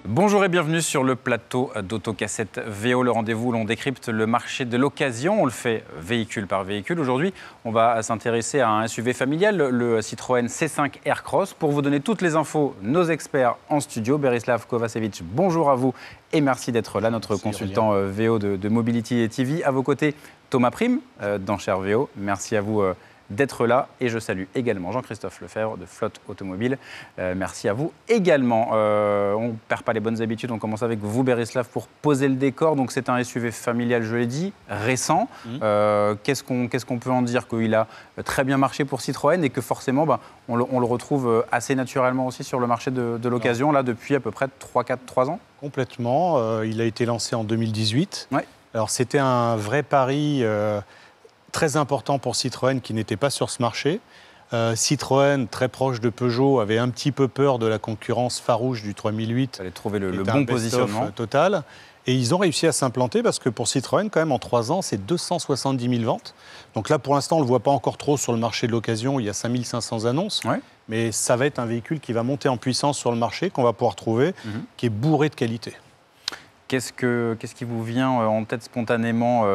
Bonjour et bienvenue sur le plateau d'Autocassette VO, le rendez-vous où l'on décrypte le marché de l'occasion. On le fait véhicule par véhicule. Aujourd'hui, on va s'intéresser à un SUV familial, le Citroën C5 Aircross. Pour vous donner toutes les infos, nos experts en studio. Berislav Kovacevic, bonjour à vous et merci d'être là, notre consultant VO de Mobility et TV. À vos côtés, Thomas Prime, d'Enchères VO. Merci à vous d'être là. Et je salue également Jean-Christophe Lefebvre de Flotte Automobile. Merci à vous également. On ne perd pas les bonnes habitudes. On commence avec vous, Berislav, pour poser le décor. Donc, c'est un SUV familial, je l'ai dit, récent. Qu'est-ce qu'on peut en dire? Qu'il a très bien marché pour Citroën et que forcément, on le retrouve assez naturellement aussi sur le marché de l'occasion, là, depuis à peu près 3 ans. Complètement. Il a été lancé en 2018. Ouais. Alors, c'était un vrai pari très important pour Citroën qui n'était pas sur ce marché. Citroën, très proche de Peugeot, avait un petit peu peur de la concurrence farouche du 3008. Il fallait trouver le bon positionnement total. Et ils ont réussi à s'implanter parce que pour Citroën, quand même, en 3 ans, c'est 270 000 ventes. Donc là, pour l'instant, on ne le voit pas encore trop sur le marché de l'occasion. Il y a 5 500 annonces. Ouais. Mais ça va être un véhicule qui va monter en puissance sur le marché, qu'on va pouvoir trouver, qui est bourré de qualité. Qu'est-ce qui vous vient en tête spontanément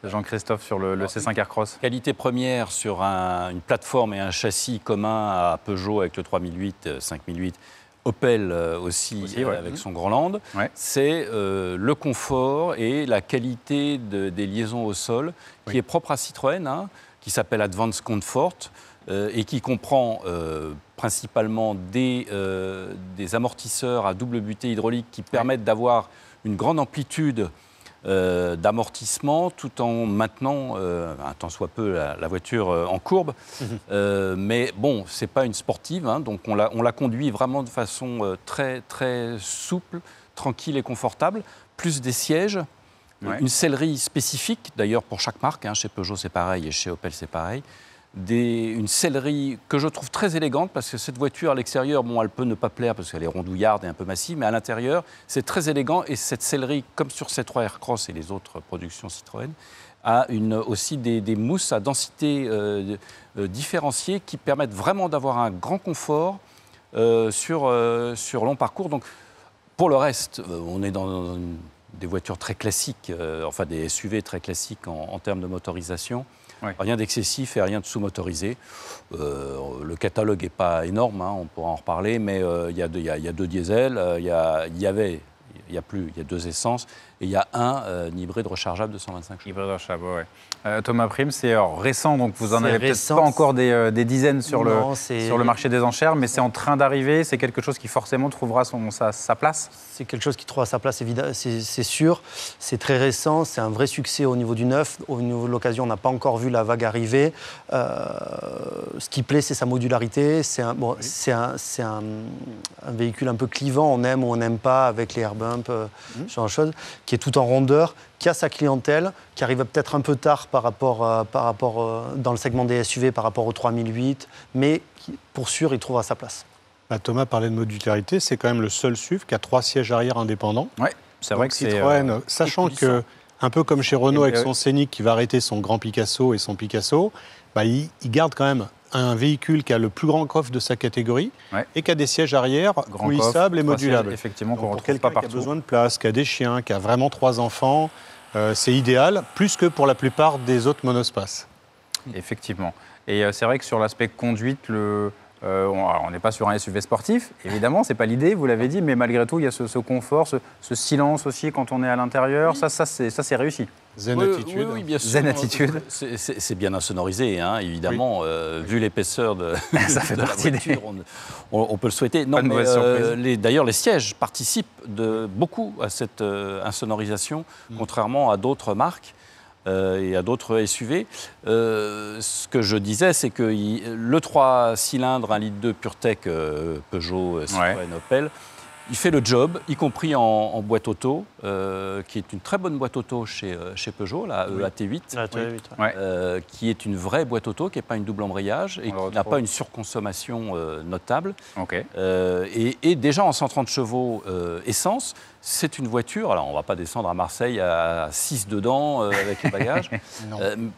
Jean-Christophe, sur le C5 Aircross? Qualité première sur une plateforme et un châssis commun à Peugeot avec le 3008, 5008, Opel aussi ouais. Avec son Grandland. Ouais. C'est le confort et la qualité des liaisons au sol qui est propre à Citroën, qui s'appelle Advanced Comfort et qui comprend principalement des amortisseurs à double butée hydraulique qui permettent d'avoir une grande amplitude d'amortissement tout en maintenant un tant soit peu la voiture en courbe. Mais bon, ce n'est pas une sportive, donc on la conduit vraiment de façon très, très souple, tranquille et confortable, plus des sièges, une sellerie spécifique, d'ailleurs pour chaque marque, chez Peugeot c'est pareil et chez Opel c'est pareil. Une sellerie que je trouve très élégante parce que cette voiture à l'extérieur, elle peut ne pas plaire parce qu'elle est rondouillarde et un peu massive, mais à l'intérieur, c'est très élégant et cette sellerie, comme sur C3 Aircross et les autres productions Citroën, a aussi des mousses à densité différenciée qui permettent vraiment d'avoir un grand confort sur long parcours. Donc, pour le reste, on est dans des voitures très classiques, enfin des SUV très classiques en termes de motorisation. Ouais. Rien d'excessif et rien de sous-motorisé. Le catalogue n'est pas énorme, on pourra en reparler, mais il y a 2 diesels, il y a 2 essences et il y a un hybride rechargeable de 125 chevaux. Hybride rechargeable, ouais. Thomas Prime, c'est récent, donc vous en avez peut-être pas encore des dizaines sur le marché des enchères, mais c'est en train d'arriver, c'est quelque chose qui forcément trouvera sa place. C'est quelque chose qui trouvera sa place, évidemment, c'est sûr. C'est très récent, c'est un vrai succès au niveau du neuf. Au niveau de l'occasion, on n'a pas encore vu la vague arriver. Ce qui plaît, c'est sa modularité. C'est un véhicule un peu clivant, on aime ou on n'aime pas, avec les air bumps, ce genre de choses, qui est tout en rondeur, qui a sa clientèle, qui arrive peut-être un peu tard par rapport dans le segment des SUV par rapport au 3008, mais pour sûr, il trouvera sa place. Thomas parlait de modularité, c'est quand même le seul SUV qui a 3 sièges arrière indépendants. Oui, c'est vrai que Citroën, sachant que, un peu comme chez Renault avec son Scénic qui va arrêter son Grand Picasso et son Picasso, il garde quand même un véhicule qui a le plus grand coffre de sa catégorie et qui a des sièges arrière coulissables et modulables. Effectivement, qu'on pour retrouve quelqu'un pas partout. Qui a besoin de place, qui a des chiens, qui a vraiment 3 enfants, c'est idéal, plus que pour la plupart des autres monospaces. Effectivement. Et c'est vrai que sur l'aspect conduite, on n'est pas sur un SUV sportif, évidemment, ce n'est pas l'idée, vous l'avez dit, mais malgré tout, il y a ce confort, ce silence aussi quand on est à l'intérieur, ça c'est réussi. Zen attitude. Oui, bien sûr. Zen attitude. C'est bien insonorisé, évidemment, vu l'épaisseur de la voiture, on peut le souhaiter. Non, mais d'ailleurs, les sièges participent beaucoup à cette insonorisation, contrairement à d'autres marques. Et à d'autres SUV. Ce que je disais, c'est que le 3 cylindres, 1,2 litre PureTech Peugeot, Citroën, Opel, Il fait le job, y compris en boîte auto, qui est une très bonne boîte auto chez Peugeot, la EAT8, qui est une vraie boîte auto, qui n'est pas une double embrayage et qui n'a pas une surconsommation notable. Et déjà en 130 chevaux essence, c'est une voiture, alors on ne va pas descendre à Marseille à 6 dedans avec les bagages.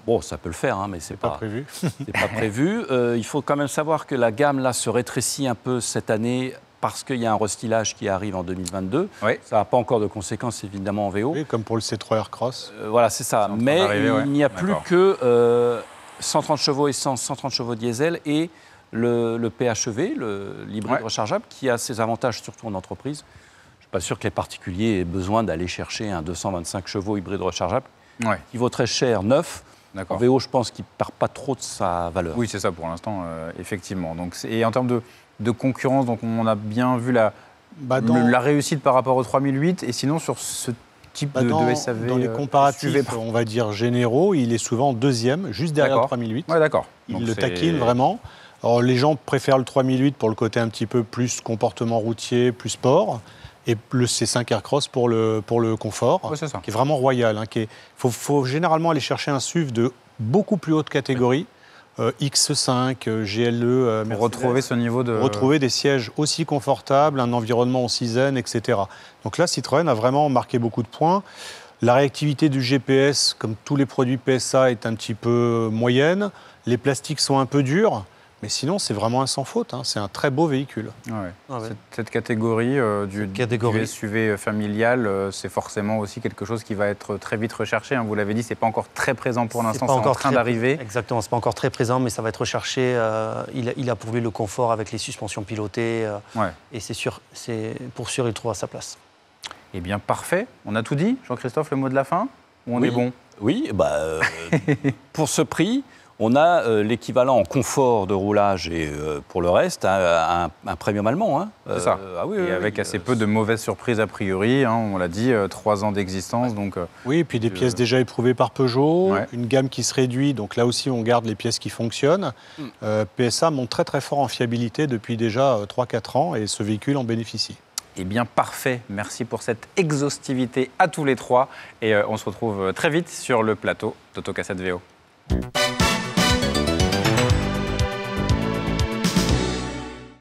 Bon, ça peut le faire, hein, mais c'est pas prévu. C'est pas prévu. Il faut quand même savoir que la gamme là se rétrécit un peu cette année, parce qu'il y a un restylage qui arrive en 2022. Ça n'a pas encore de conséquences, évidemment, en VO. Oui, comme pour le C3 Aircross. Voilà, c'est ça. Mais il n'y a plus que 130 chevaux essence, 130 chevaux diesel et le PHEV, l'hybride rechargeable, qui a ses avantages, surtout en entreprise. Je ne suis pas sûr que les particuliers aient besoin d'aller chercher un 225 chevaux hybride rechargeable, qui vaut très cher, neuf. En VO, je pense qu'il ne perd pas trop de sa valeur. Oui, c'est ça pour l'instant, effectivement. Donc, et en termes de concurrence, donc on a bien vu la réussite par rapport au 3008. Et sinon, sur ce type de SAV... Dans les comparatifs, on va dire généraux, il est souvent deuxième, juste derrière le 3008. Il le taquine vraiment. Alors, les gens préfèrent le 3008 pour le côté un petit peu plus comportement routier, plus sport. Et le C5 Aircross pour le confort, qui est vraiment royal. Il faut généralement aller chercher un SUV de beaucoup plus haute catégorie. X5, GLE, pour retrouver ce niveau de... Retrouver des sièges aussi confortables, un environnement aussi zen, etc. Donc là, Citroën a vraiment marqué beaucoup de points. La réactivité du GPS, comme tous les produits PSA, est un petit peu moyenne. Les plastiques sont un peu durs. Mais sinon, c'est vraiment un sans faute. Hein. C'est un très beau véhicule. Cette catégorie du SUV familial, c'est forcément aussi quelque chose qui va être très vite recherché. Hein. Vous l'avez dit, ce n'est pas encore très présent pour l'instant, c'est en train d'arriver. Exactement, ce n'est pas encore très présent, mais ça va être recherché. Il a pour lui le confort avec les suspensions pilotées. Et c'est sûr, pour sûr, il trouvera sa place. Eh bien, parfait. On a tout dit. Jean-Christophe, le mot de la fin? Ou on est bon? Oui, pour ce prix... On a l'équivalent en confort de roulage et pour le reste, un premium allemand. Hein. C'est ça. Et avec assez peu de mauvaises surprises a priori. Hein, on l'a dit, 3 ans d'existence. Donc, oui, et puis des pièces déjà éprouvées par Peugeot, une gamme qui se réduit. Donc là aussi, on garde les pièces qui fonctionnent. PSA monte très très fort en fiabilité depuis déjà 3-4 ans et ce véhicule en bénéficie. Eh bien, parfait. Merci pour cette exhaustivité à tous les trois. Et on se retrouve très vite sur le plateau d'Autocassette VO.